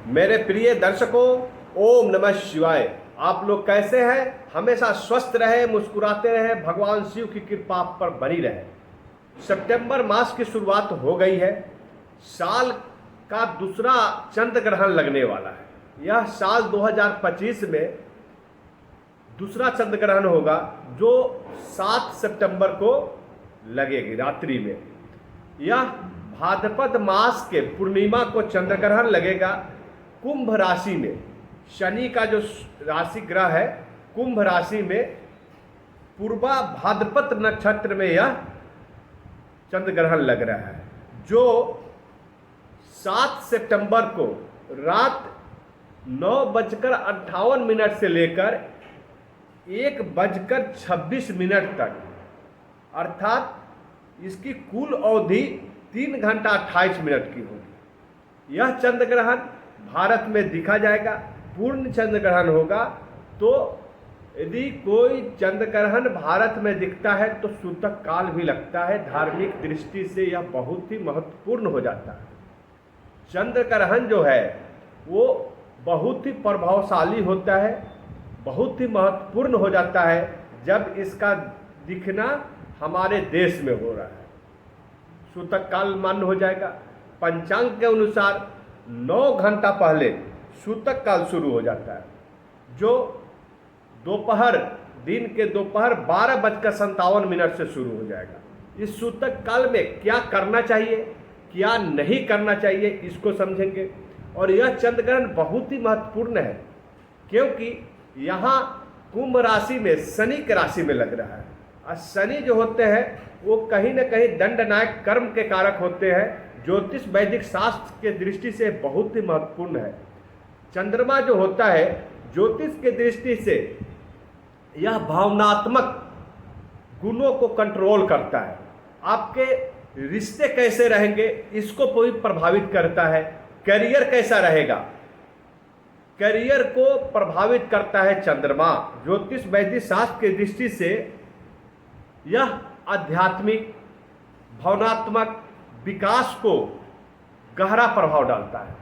मेरे प्रिय दर्शकों, ओम नमः शिवाय। आप लोग कैसे हैं? हमेशा स्वस्थ रहे, मुस्कुराते रहे, भगवान शिव की कृपा आप पर बनी रहे। सितंबर मास की शुरुआत हो गई है। साल का दूसरा चंद्र ग्रहण लगने वाला है। यह साल 2025 में दूसरा चंद्र ग्रहण होगा, जो 7 सितंबर को लगेगी रात्रि में। यह भाद्रपद मास के पूर्णिमा को चंद्र ग्रहण लगेगा। कुंभ राशि में शनि का जो राशि ग्रह है, कुंभ राशि में पूर्वा भाद्रपद नक्षत्र में यह चंद्र ग्रहण लग रहा है, जो 7 सितंबर को रात 9:58 से लेकर 1:26 तक, अर्थात इसकी कुल अवधि 3 घंटा 28 मिनट की होगी। यह चंद्र ग्रहण भारत में दिखा जाएगा। पूर्ण चंद्र ग्रहण होगा। तो यदि कोई चंद्र ग्रहण भारत में दिखता है तो सूतक काल भी लगता है। धार्मिक दृष्टि से यह बहुत ही महत्वपूर्ण हो जाता है। चंद्र ग्रहण जो है वो बहुत ही प्रभावशाली होता है, बहुत ही महत्वपूर्ण हो जाता है जब इसका दिखना हमारे देश में हो रहा है। सूतक काल मान्य हो जाएगा। पंचांग के अनुसार 9 घंटा पहले सूतक काल शुरू हो जाता है, जो दिन के दोपहर 12:57 से शुरू हो जाएगा। इस सूतक काल में क्या करना चाहिए, क्या नहीं करना चाहिए, इसको समझेंगे। और यह चंद्र ग्रहण बहुत ही महत्वपूर्ण है, क्योंकि यहाँ कुंभ राशि में शनि की राशि में लग रहा है। और शनि जो होते हैं वो कहीं न कहीं दंडनायक कर्म के कारक होते हैं। ज्योतिष वैदिक शास्त्र के दृष्टि से बहुत ही महत्वपूर्ण है। चंद्रमा जो होता है ज्योतिष के दृष्टि से यह भावनात्मक गुणों को कंट्रोल करता है। आपके रिश्ते कैसे रहेंगे इसको कोई प्रभावित करता है। करियर कैसा रहेगा, करियर को प्रभावित करता है चंद्रमा। ज्योतिष वैदिक शास्त्र की दृष्टि से यह आध्यात्मिक भावनात्मक विकास को गहरा प्रभाव डालता है।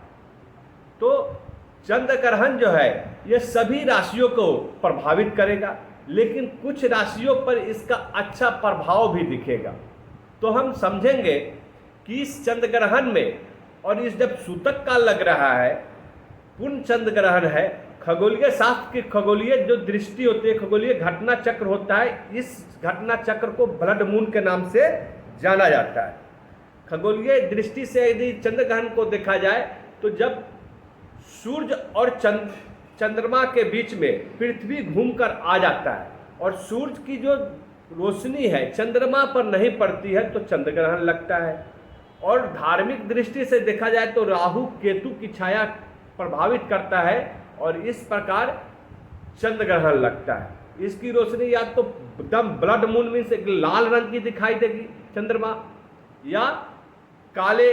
तो चंद्र ग्रहण जो है यह सभी राशियों को प्रभावित करेगा, लेकिन कुछ राशियों पर इसका अच्छा प्रभाव भी दिखेगा। तो हम समझेंगे कि इस चंद्र ग्रहण में और इस जब सूतक काल लग रहा है, पूर्ण चंद्र ग्रहण है, खगोलीय शास्त्र की खगोलीय जो दृष्टि होती है, खगोलीय घटना चक्र होता है। इस घटना चक्र को ब्लड मून के नाम से जाना जाता है। खगोलीय दृष्टि से यदि चंद्र ग्रहण को देखा जाए तो जब सूर्य और चंद्रमा के बीच में पृथ्वी घूमकर आ जाता है और सूर्य की जो रोशनी है चंद्रमा पर नहीं पड़ती है तो चंद्र ग्रहण लगता है। और धार्मिक दृष्टि से देखा जाए तो राहु केतु की छाया प्रभावित करता है और इस प्रकार चंद्र ग्रहण लगता है। इसकी रोशनी या तो एकदम ब्लड मून मीन्स एक लाल रंग की दिखाई देगी चंद्रमा, या काले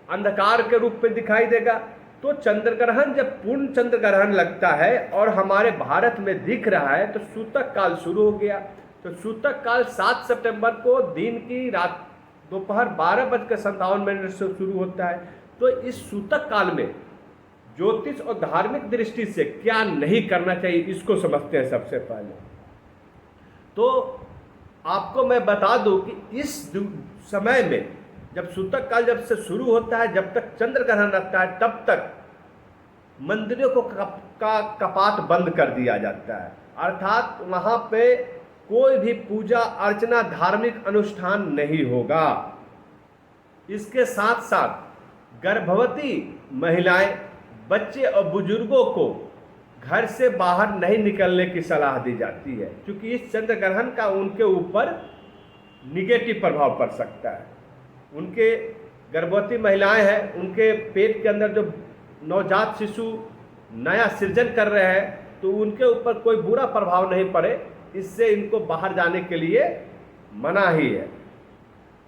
अंधकार के रूप में दिखाई देगा। तो चंद्र ग्रहण जब पूर्ण चंद्र ग्रहण लगता है और हमारे भारत में दिख रहा है तो सूतक काल शुरू हो गया। तो सूतक काल 7 सितंबर को दिन की रात दोपहर 12:57 से शुरू होता है। तो इस सूतक काल में ज्योतिष और धार्मिक दृष्टि से क्या नहीं करना चाहिए इसको समझते हैं। सबसे पहले तो आपको मैं बता दूं कि इस समय में जब सूतक काल जब से शुरू होता है, जब तक चंद्र ग्रहण लगता है, तब तक मंदिरों को का कपाट बंद कर दिया जाता है। अर्थात वहां पे कोई भी पूजा अर्चना धार्मिक अनुष्ठान नहीं होगा। इसके साथ साथ गर्भवती महिलाएं, बच्चे और बुजुर्गों को घर से बाहर नहीं निकलने की सलाह दी जाती है, क्योंकि इस चंद्र ग्रहण का उनके ऊपर निगेटिव प्रभाव पड़ सकता है। उनके गर्भवती महिलाएं हैं, उनके पेट के अंदर जो नवजात शिशु नया सृजन कर रहे हैं, तो उनके ऊपर कोई बुरा प्रभाव नहीं पड़े, इससे इनको बाहर जाने के लिए मना ही है।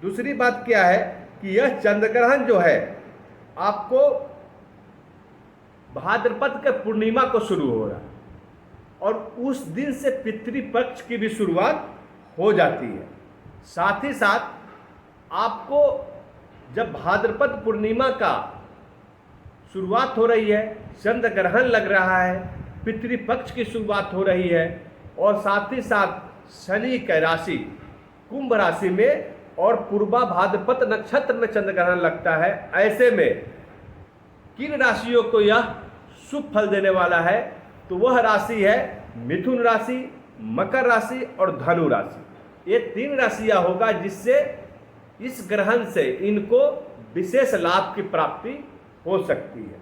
दूसरी बात क्या है कि यह चंद्र ग्रहण जो है आपको भाद्रपद के पूर्णिमा को शुरू हो रहा है और उस दिन से पितृपक्ष की भी शुरुआत हो जाती है। साथ ही साथ आपको जब भाद्रपद पूर्णिमा का शुरुआत हो रही है, चंद्र ग्रहण लग रहा है, पितृपक्ष की शुरुआत हो रही है, और साथ ही साथ शनि का राशि कुंभ राशि में और पूर्वा भाद्रपद नक्षत्र में चंद्र ग्रहण लगता है। ऐसे में किन राशियों को यह शुभ फल देने वाला है? तो वह राशि है मिथुन राशि, मकर राशि और धनु राशि। ये 3 राशियां होगा जिससे इस ग्रहण से इनको विशेष लाभ की प्राप्ति हो सकती है।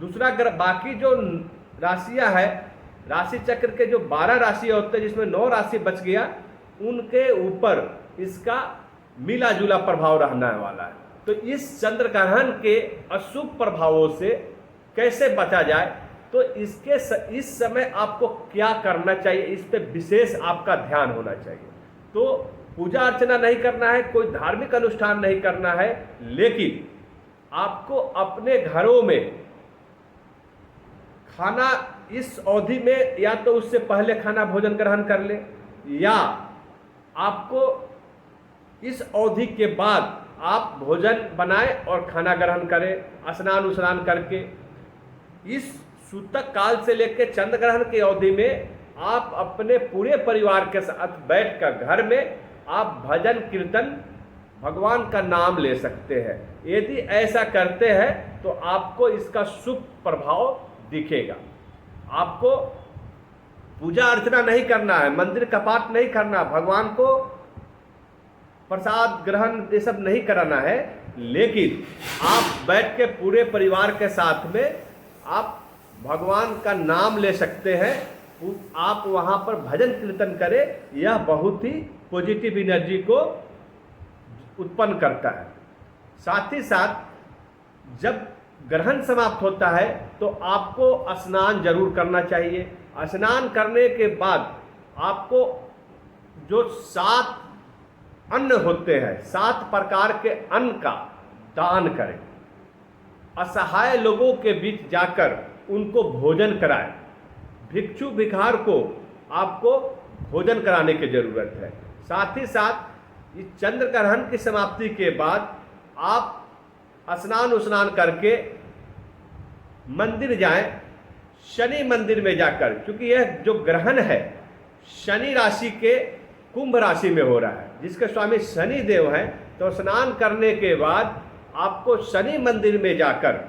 दूसरा बाकी जो राशियां है, राशि चक्र के जो 12 राशियां होते हैं जिसमें 9 राशि बच गया, उनके ऊपर इसका मिला जुला प्रभाव रहने वाला है। तो इस चंद्र ग्रहण के अशुभ प्रभावों से कैसे बचा जाए, तो इस समय आपको क्या करना चाहिए, इस पे विशेष आपका ध्यान होना चाहिए। तो पूजा अर्चना नहीं करना है, कोई धार्मिक अनुष्ठान नहीं करना है, लेकिन आपको अपने घरों में खाना इस अवधि में या तो उससे पहले खाना भोजन ग्रहण कर ले, या आपको इस अवधि के बाद आप भोजन बनाएं और खाना ग्रहण करें स्नान उस्नान करके। इस सूतक काल से लेकर चंद्र ग्रहण की अवधि में आप अपने पूरे परिवार के साथ बैठकर घर में आप भजन कीर्तन भगवान का नाम ले सकते हैं। यदि ऐसा करते हैं तो आपको इसका शुभ प्रभाव दिखेगा। आपको पूजा अर्चना नहीं करना है, मंदिर का पाठ नहीं करना, भगवान को प्रसाद ग्रहण ये सब नहीं कराना है, लेकिन आप बैठ के पूरे परिवार के साथ में आप भगवान का नाम ले सकते हैं। आप वहाँ पर भजन कीर्तन करें, यह बहुत ही पॉजिटिव एनर्जी को उत्पन्न करता है। साथ ही साथ जब ग्रहण समाप्त होता है तो आपको स्नान जरूर करना चाहिए। स्नान करने के बाद आपको जो 7 अन्न होते हैं, 7 प्रकार के अन्न का दान करें। असहाय लोगों के बीच जाकर उनको भोजन कराएं। भिक्षु भिखार को आपको भोजन कराने की जरूरत है। साथ ही साथ इस चंद्र ग्रहण की समाप्ति के बाद आप स्नान उस्नान करके मंदिर जाएं। शनि मंदिर में जाकर, क्योंकि यह जो ग्रहण है शनि राशि के कुंभ राशि में हो रहा है, जिसके स्वामी शनि देव हैं, तो स्नान करने के बाद आपको शनि मंदिर में जाकर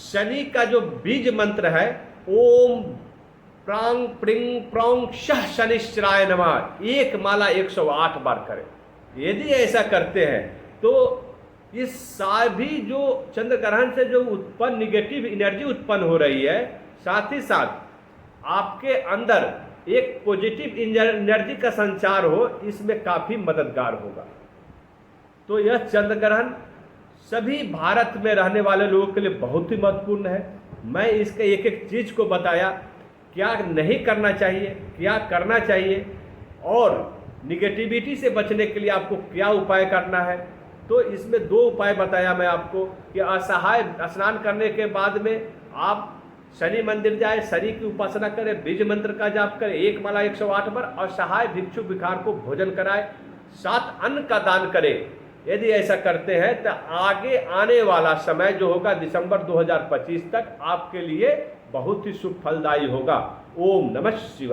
शनि का जो बीज मंत्र है ओम प्रांग प्रिंग प्रोंग शह शनिश्चराय नमः, एक माला 108 बार करें। यदि ऐसा करते हैं तो इस सभी जो चंद्र ग्रहण से जो उत्पन्न निगेटिव एनर्जी उत्पन्न हो रही है, साथ ही साथ आपके अंदर एक पॉजिटिव एनर्जी का संचार हो, इसमें काफ़ी मददगार होगा। तो यह चंद्र ग्रहण सभी भारत में रहने वाले लोगों के लिए बहुत ही महत्वपूर्ण है। मैं इसके एक एक चीज़ को बताया, क्या नहीं करना चाहिए, क्या करना चाहिए, और निगेटिविटी से बचने के लिए आपको क्या उपाय करना है। तो इसमें 2 उपाय बताया मैं आपको कि असहाय स्नान करने के बाद में आप शनि मंदिर जाए, शनि की उपासना करें, बीज मंत्र का जाप करें, एक माला 108 बार, और सहाय भिक्षु भिखार को भोजन कराए, 7 अन्न का दान करें। यदि ऐसा करते हैं तो आगे आने वाला समय जो होगा दिसंबर 2025 तक आपके लिए बहुत ही शुभ फलदायी होगा। ओम नमः शिवाय।